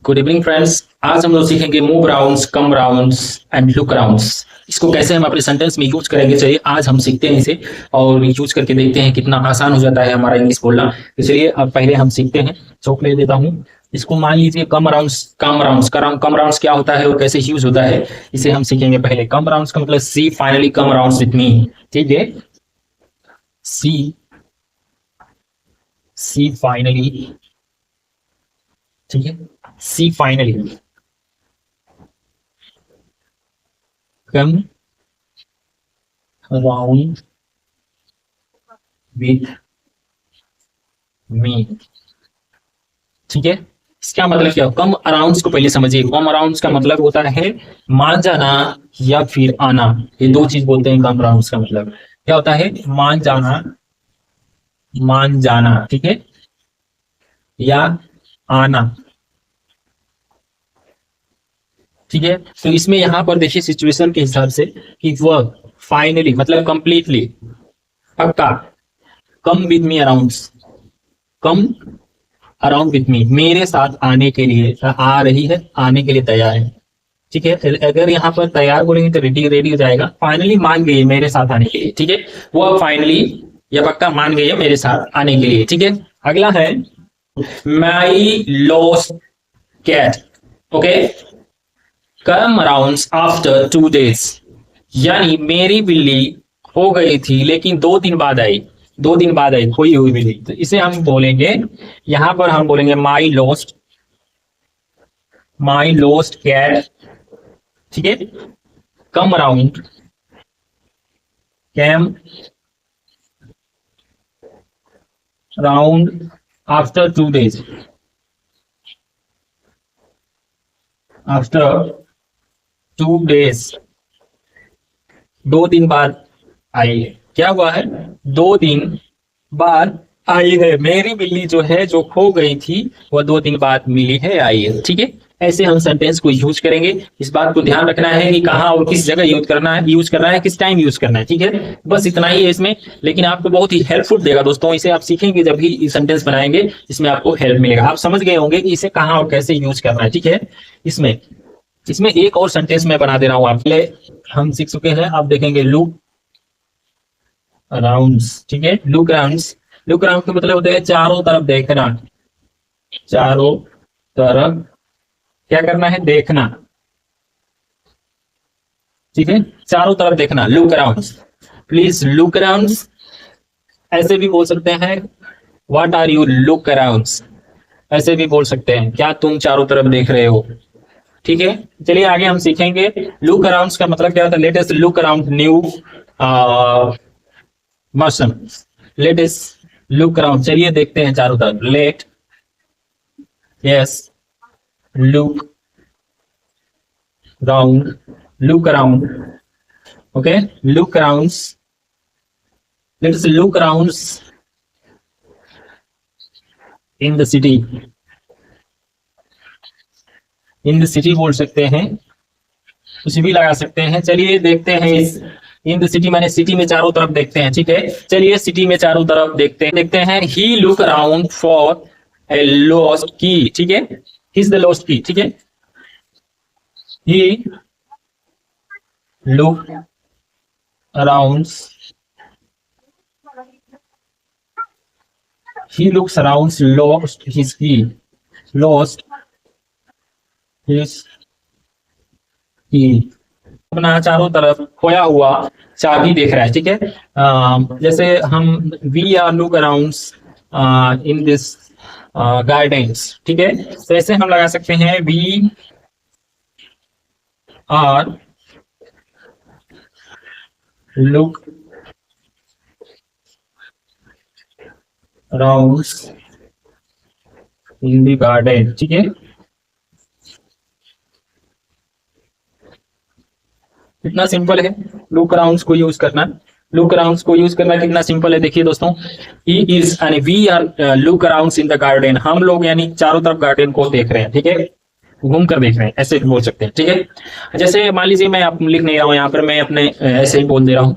Good evening friends. आज हम लोग सीखेंगे move rounds, come rounds and look rounds. इसको कैसे हम अपने सेंटेंस में यूज करेंगे, चलिए आज हम सीखते हैं इसे और यूज करके देखते हैं कितना आसान हो जाता है हमारा इंग्लिश बोलना। तो चलिए अब पहले हम सीखते हैं। चौक ले देता हूँ। इसको मान लीजिए कम राउंड्स, कम राउंड्स क्या होता है और कैसे यूज होता है, इसे हम सीखेंगे। पहले कम राउंड्स का मतलब she finally come rounds with me. ठीक है, सी फाइनली, ठीक है, she finally come round with me. ठीक है, इसका मतलब क्या? कम अराउंड्स को पहले समझिए। कम अराउंड्स का मतलब होता है मान जाना या फिर आना। ये दो चीज बोलते हैं कम अराउंड्स का मतलब। क्या होता है? मान जाना, ठीक है, या आना। ठीक है, तो इसमें यहां पर देखिए सिचुएशन के हिसाब से कि वह फाइनली मतलब कंप्लीटली, पक्का, come with me arounds, come around with me, मेरे साथ आने के लिए, आ रही है, आने के लिए तैयार है। ठीक है, अगर यहाँ पर तैयार बोलेंगे तो रेडी हो जाएगा। फाइनली मान गई है मेरे साथ आने के लिए। ठीक है, वो अब फाइनली या पक्का मान गई है मेरे साथ आने के लिए। ठीक है, अगला है my lost cat. Okay, come around after 2 days, यानी मेरी बिल्ली हो गई थी लेकिन 2 दिन बाद आई। 2 दिन बाद आई खोई हुई बिल्ली, तो इसे हम बोलेंगे, यहां पर हम बोलेंगे माई लोस्ट कैट। ठीक है, come around, came around after 2 days, after 2 days, 2 दिन बाद आई है। क्या हुआ है? 2 दिन बाद आई है मेरी बिल्ली, जो है जो खो गई थी वह 2 दिन बाद मिली है, आई है। ठीक है, ऐसे हम सेंटेंस को यूज करेंगे। इस बात को ध्यान रखना है कि कहाँ और किस जगह यूज करना है, किस टाइम यूज करना है। ठीक है, बस इतना ही है इसमें, लेकिन आपको बहुत ही हेल्पफुल देगा दोस्तों। इसे आप सीखेंगे जब भी सेंटेंस बनाएंगे, इसमें आपको हेल्प मिलेगा। आप समझ गए होंगे कि इसे कहाँ और कैसे यूज करना है। ठीक है, इसमें एक और सेंटेंस मैं बना दे रहा हूं। आप पहले हम सीख चुके हैं, आप देखेंगे लुक अराउंड्स। ठीक है, लुक अराउंड का मतलब होता है चारों तरफ देखना। चारों तरफ क्या करना है? देखना। ठीक है, चारों तरफ देखना, look around. Please look around. ऐसे भी बोल सकते हैं what are you look around, ऐसे भी बोल सकते हैं क्या तुम चारों तरफ देख रहे हो। ठीक है, चलिए आगे हम सीखेंगे लुक अराउंड का मतलब क्या होता है। Let us look around new मौसम। लेट अस लुक अराउंड, चलिए देखते हैं चारों तरफ। Let us look around. Okay, look around. Let us look around in the city. In the city बोल सकते हैं, कुछ भी लगा सकते हैं। चलिए देखते हैं इस इन द सिटी माने सिटी में चारों तरफ देखते हैं। ठीक है, चलिए सिटी में चारों तरफ देखते हैं। He look around for a lost की। ठीक है, ही इज द लॉस्ट की। ठीक है, he look around, he looks around lost his key, lost his key, अपना चारों तरफ खोया हुआ चाबी देख रहा है। ठीक है, जैसे हम we are look around in this gardens. ठीक है, तो ऐसे हम लगा सकते हैं we are look around in the garden. ठीक है, कितना सिंपल है लुक अराउंड को यूज करना। कितना सिंपल है, देखिए दोस्तों। ही इज यानी we are look around in the garden, हम लोग यानी चारों तरफ गार्डन को देख रहे हैं। ठीक है, घूम कर देख रहे हैं, ऐसे बोल सकते हैं। ठीक है, जैसे मान लीजिए मैं आप लिख नहीं रहा हूं यहाँ पर, मैं अपने ऐसे ही बोल दे रहा हूं।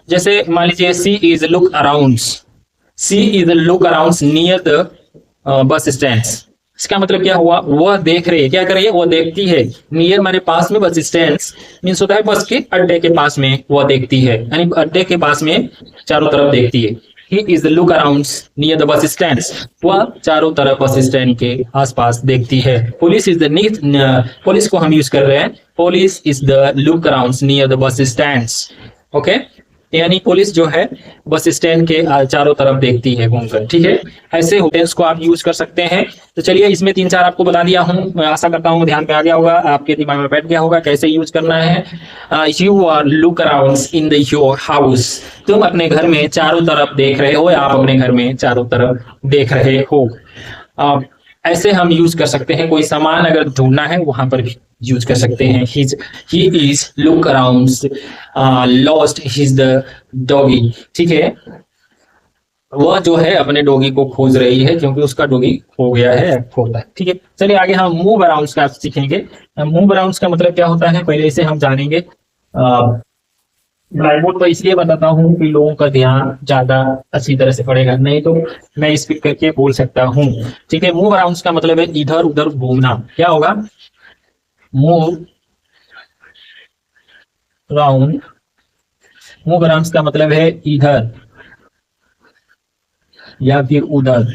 जैसे मान लीजिए she is look around near the bus stand. इसका मतलब क्या हुआ, वह देख रही है, क्या कर रही है, वह देखती है। नियर माने पास में, बस स्टैंड मीन्स होता है बस के अड्डे के पास में वह देखती है, यानी अड्डे के पास में चारों तरफ देखती है। He is look around near the bus stand, वह चारों तरफ बस स्टैंड के आसपास देखती है। पुलिस इज द पुलिस को हम यूज कर रहे हैं, police is the look around near the bus stand. Okay, यानी पुलिस जो है बस स्टैंड के चारों तरफ देखती है घूमकर। ठीक है, ऐसे होटेल्स को आप यूज कर सकते हैं। तो चलिए, इसमें 3-4 आपको बता दिया हूं, मैं आशा करता हूं ध्यान पे आ गया होगा, आपके दिमाग में बैठ गया होगा कैसे यूज करना है। You are look around in the your house, तुम अपने घर में चारों तरफ देख रहे हो, या आप अपने घर में चारों तरफ देख रहे हो। ऐसे हम यूज कर सकते हैं। कोई सामान अगर ढूंढना है वहां पर भी यूज कर सकते हैं। He is look around lost his the doggy. ठीक है, वह जो है अपने डॉगी को खोज रही है क्योंकि उसका डॉगी खो गया है, खोता है। ठीक है, चलिए आगे हम मूव अराउंड का सीखेंगे। मूव अराउंड का मतलब क्या होता है, पहले इसे हम जानेंगे। ब्लैक बोर्ड पर इसलिए बताता हूँ कि लोगों का ध्यान ज्यादा अच्छी तरह से पड़ेगा, नहीं तो मैं स्पीक करके बोल सकता हूँ। ठीक है, मूव अराउंड का मतलब है इधर उधर घूमना। क्या होगा, मूव अराउंड, मूव अराउंड का मतलब है इधर या फिर उधर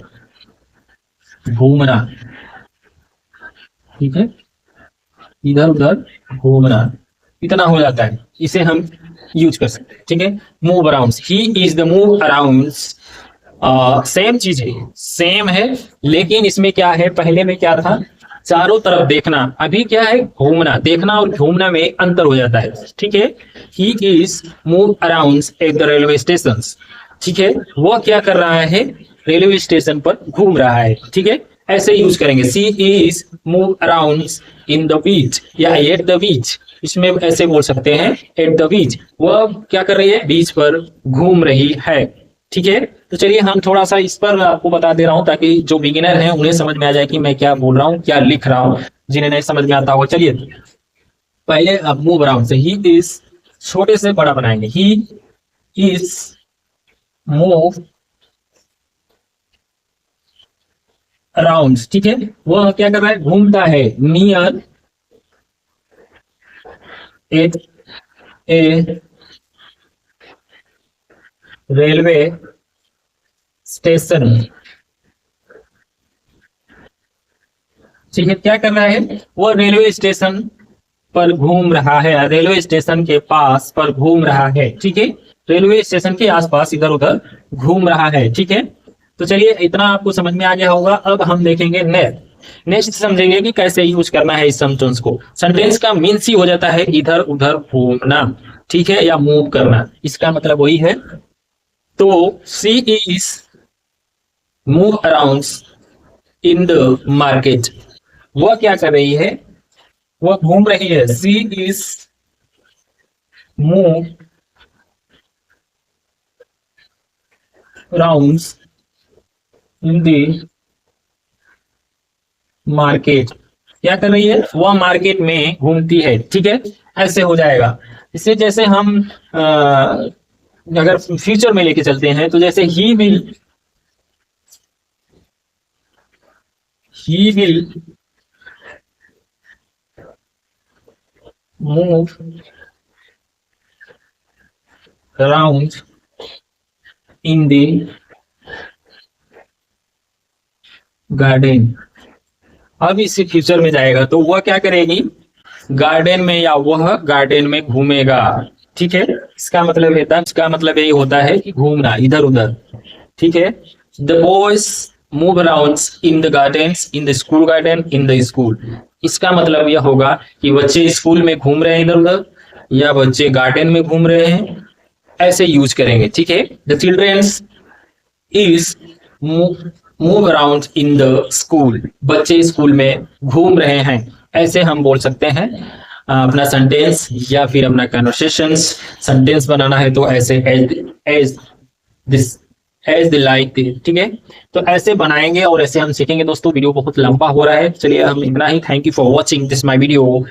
घूमना। ठीक है, इधर उधर घूमना, इतना हो जाता है, इसे हम यूज कर सकते हैं। ठीक है, move around, he is the move around. Same चीज है, सेम है, लेकिन इसमें क्या है, पहले में क्या था, चारों तरफ देखना, अभी क्या है, घूमना। देखना और घूमना में अंतर हो जाता है। ठीक है, he is move around at the railway station. ठीक है, वह क्या कर रहा है, रेलवे स्टेशन पर घूम रहा है। ठीक है, ऐसे यूज करेंगे। She is move around in the beach या एट द बीच, इसमें ऐसे बोल सकते हैं एट द बीच, वह क्या कर रही है, बीच पर घूम रही है। ठीक है, तो चलिए हम थोड़ा सा इस पर आपको बता दे रहा हूं ताकि जो बिगिनर हैं उन्हें समझ में आ जाए कि मैं क्या बोल रहा हूँ, क्या लिख रहा हूँ, जिन्हें नहीं समझ में आता होगा। चलिए पहले अब मूव अराउंड से ही इज छोटे से बड़ा बनाएंगे। He is move around. ठीक है, वह क्या कर रहा है, घूमता है। नियर एट ए रेलवे स्टेशन। ठीक है, क्या कर रहा है, वो रेलवे स्टेशन पर घूम रहा है, रेलवे स्टेशन के पास पर घूम रहा है। ठीक है, रेलवे स्टेशन के आसपास इधर उधर घूम रहा है। ठीक है, तो चलिए इतना आपको समझ में आ गया होगा। अब हम देखेंगे नेक्स्ट समझेंगे कि कैसे यूज करना है इस सेंटेंस को। सेंटेंस का मीन्स ही हो जाता है इधर उधर घूमना। ठीक है, या मूव करना, इसका मतलब वही है। तो she is move around in the market, वह क्या कर रही है, वह घूम रही है। She is move around in the market, क्या कर रही है, वह मार्केट में घूमती है। ठीक है, ऐसे हो जाएगा। इसे जैसे हम अगर फ्यूचर में लेके चलते हैं तो जैसे he will move around in the garden. अब इसी फ्यूचर में जाएगा तो वह क्या करेगी, गार्डन में, या वह गार्डन में घूमेगा। ठीक है, इसका मतलब है, इसका मतलब यही होता है कि घूमना इधर उधर। ठीक है, the boys move around in the garden, in the school garden, in the school. इसका मतलब यह होगा कि बच्चे स्कूल में घूम रहे हैं इधर उधर, या बच्चे गार्डन में घूम रहे हैं, ऐसे यूज करेंगे। ठीक है, the childrens is move around in the school, बच्चे स्कूल में घूम रहे हैं, ऐसे हम बोल सकते हैं अपना सेंटेंस या फिर अपना कन्वर्सेशन। सेंटेंस बनाना है तो ऐसे एज द लाइक। ठीक है, तो ऐसे बनाएंगे और ऐसे हम सीखेंगे। दोस्तों वीडियो बहुत लंबा हो रहा है, चलिए हम इतना ही। Thank you for watching this my video.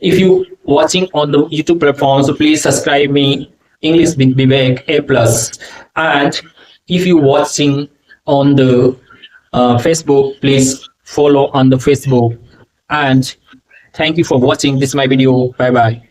If you watching on the YouTube platform so please subscribe me English with Vivek A+, and if you watching on the Facebook, please follow on the Facebook, and thank you for watching this my video. Bye bye.